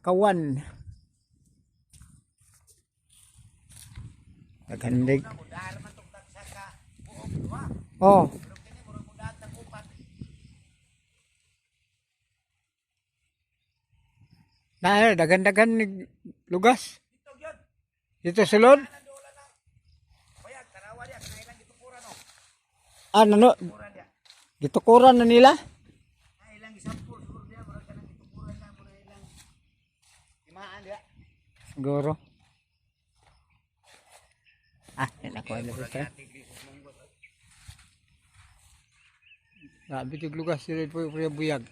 kawan. Nagandig. Oh. Na dagan-dagan lugas. Dito sulod. Ah, nano? Gitukuran na nila? Siguro. Ah, yan ako alam ko siya. Grabe yung lugas sila po yung buyag.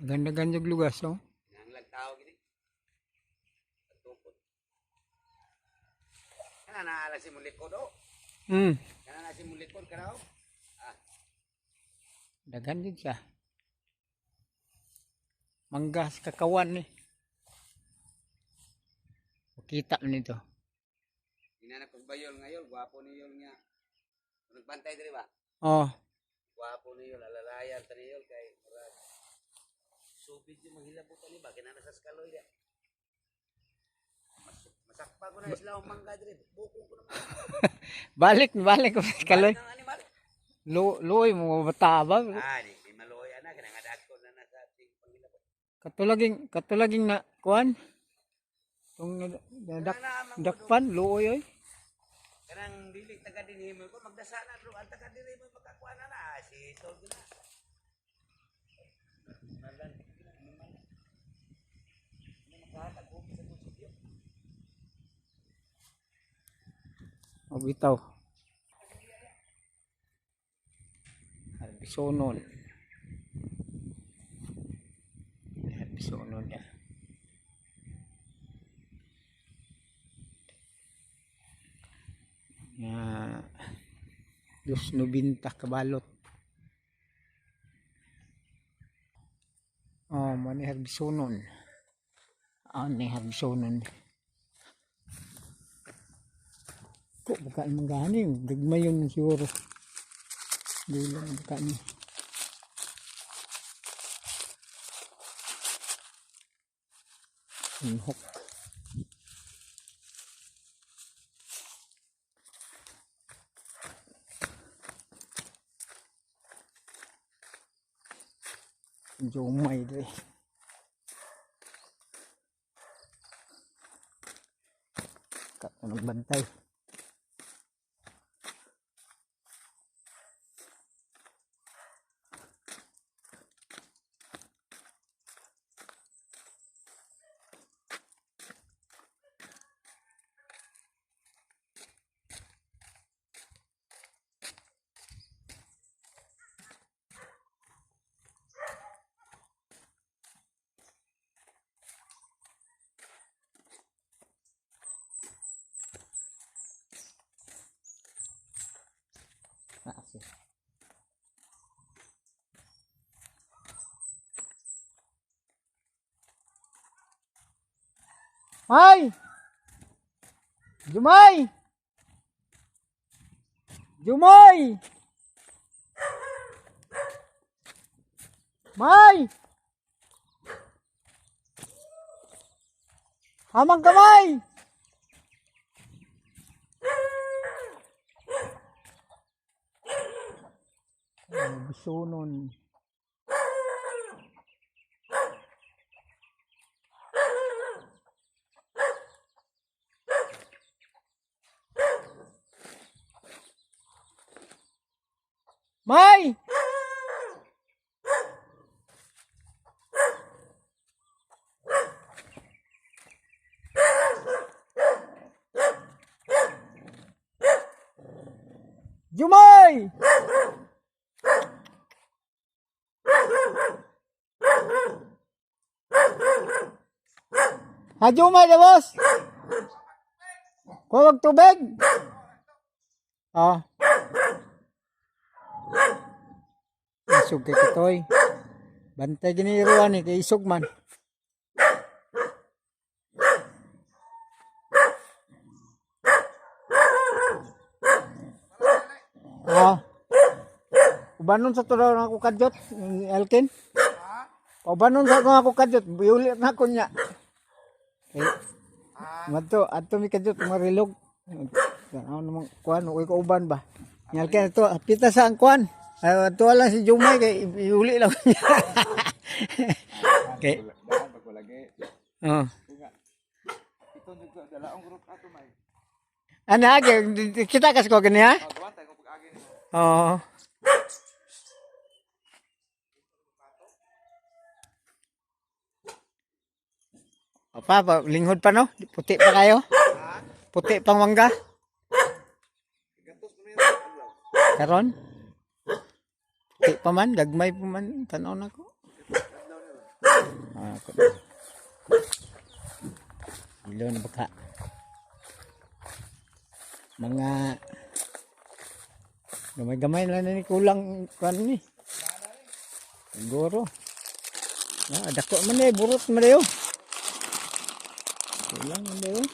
Ganda-ganda yung lugas, no? Nanglag tao gini. Tupot. Kana na si mulikod oh. Kana na si mulikod karaw. Ah. Dagan din siya. Manggas kakawan eh. Kita mo nito. Inanak ko bayol ngayol, gwapo ni yol nga. Nagbantay diri ba? Oh. Gwapo ni yol, alalayan tani yol kay murag. Subid yung maghilabot ani ba kinana sa skaloy dia. Masakpa ko na isla ang mangga diri, buko ko na. balik ko kaloy. Animal. Luoy mo bata ba? Ah, di maloy ana kana nga dagko na sa ating panghilabot. Katulaging na kuan. Tung dakpan luoy oy. Kanang dili taga dinhimo ko magdasa na bro, ang taga diri mo makakuan na si Sol gina. O bitaw. Harbisonon. Harbisonon ya. Ya. 2.90 kabalot. Oh, mani harbisonon. Ni harbisonon. Kok bukan menggani, gagmayon siguro. Dulu bukan ni. Hook. Jomay deh. Kak nagbantay. Asih. Hai. Jumai. Jumai. Mai. Hamang kamay. Bisonon. Mai. Jumai. Jumai deh bos. Kau waktu tubig. Ah. Isog kay katoy. Bantay gini iruan ni kay isog man. Ah. Ubanon sa tulaw na ako kadyot, Elkin. Paubanon sa ako kadyot, biulit na ko niya. Okay. Mato, ato mi kadyot marilog. Ano namang kuan, uy kauban ba? Nyal kaya ito, pita sa ang kuan. Ito lang si Jumay, kay iuli lang niya. Okay. Oh. Ano, kita kas ko gani ha? Oo. Pa, linghod pa no? Puti pa kayo? Puti pang mangga? Karon? Puti pa man, gagmay pa man, tanaw na ko. Ako na. Ilo na baka. Mga gamay-gamay lang na ni kulang kan ni. Siguro. Dako man eh, burot man eh. Kulang man eh.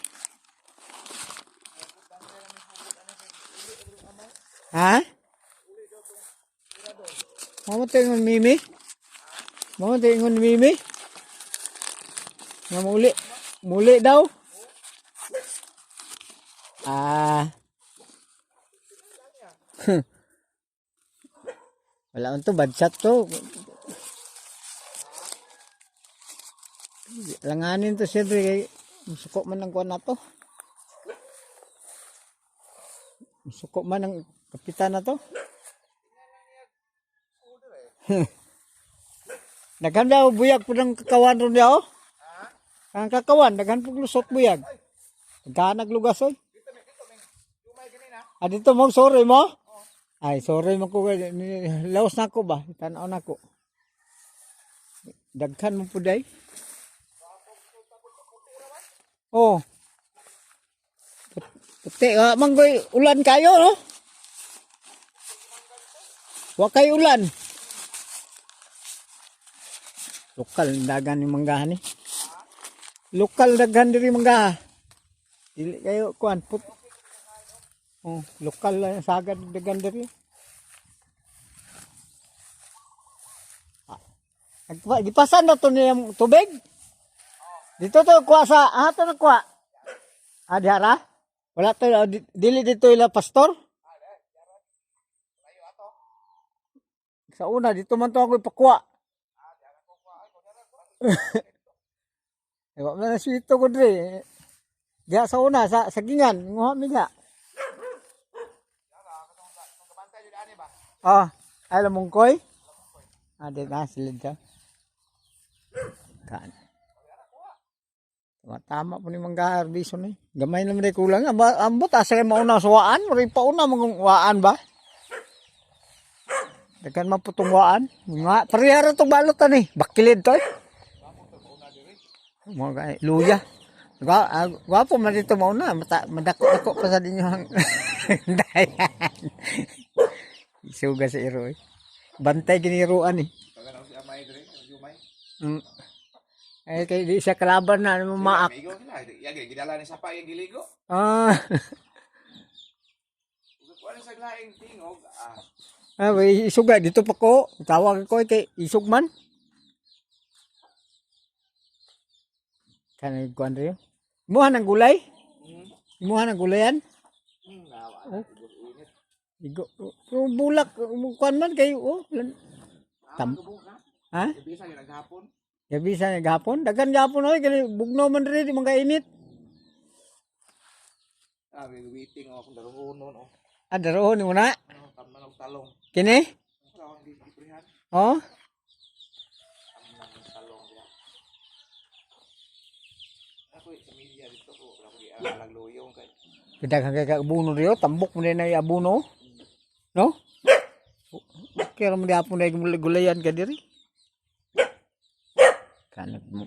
Ha? Mau tengok Mimi? Mau tengok Mimi? Nga muli. Muli daw. Wala man to, bad shot to. Langanin to siya kay musuko man ng kuwan na to. Musuko man ng kapitan na to. Daghan daw buyag po ng kakawan ron daw. Ang kakawan, daghan po lusot buyag. Daghan naglugas oy. Dito mo, sorry mo? Ay, sorry mo ko. Laos na ko ba? Tanaw na ko. Daghan mo po day. Oh. Puti, manggoy, ulan kayo, no? Wakay ulan. Lokal dagan ni manggahan ni. Lokal dagan diri manggahan. Dili kayo kuan put. Oh, lokal lang sagad dagan diri. Gipasan na to niyang tubig. Dito to kuha sa ato na kuha. Diara? Wala to dili dito ila pastor. Sa una dito man to ako ipakuha. Ewa na sito ko dre. Diya sa una sa sagingan, nguha mi diya. Ay lamong koy. Di na sila dyan. Kaan. Tama po ni mangga arbison eh. Gamay naman rin kulang. Ambot asa kayo mauna suwaan. Maring pauna mga waan ba? Dagan maputong waan. Parihara itong balutan eh. Bakilid to eh. Mga luya. Wapo man dito mauna. Madako-dako pa sa dinyo ang dayan. Isuga sa iro eh. Bantay giniruan eh. Eh kay di siya kalaban na maak. Yagi gidala ni sapa yung giligo. Kuan sa glaing tingog. Isuga dito pa ko. Tawag ko kay isug man. Kanay kuan rin. Imuha ng gulay? Imuha ng gulayan? Igo. Bulak kuan man kay Ha? Bisa yung naghapon. Ya bisa gapon, dagan gapon oy kani bugno man diri di mga init. Waiting ako darohon no. Darohon mo na. Tamang talong. Kini? Oh. Talong ya. Ako sa media dito ko lagluyong kay. Daghang kay abuno riyo, tambok mo na abuno. No? Kaya mo di apon na gulayan ka diri. Kanag mo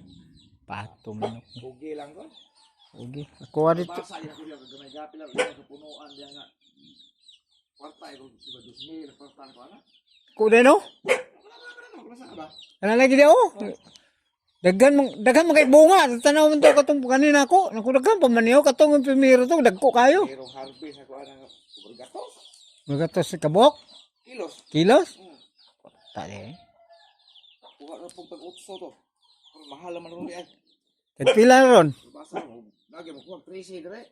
pato mo. Ugi lang ko. Ugi. Ako dito. Basa ya ko diya gamay gapi lang yung punuan diya nga. Kwarta ko diba 2,000 kwarta ko ana. Ko deno? Ano lagi daw? Daghan mo kay bunga. Tanaw man to katong kanina ko. Nakudaghan pa man niyo katong primero to dagko kayo. Pero harvest ako ana gatos. Magatos sa kabok? Kilos. Kilos? Tali. Kuha na pong tag-utso to. Mahal naman ron ay. Pila na ron? Basa mo. Lagi mo kuha 13 dire.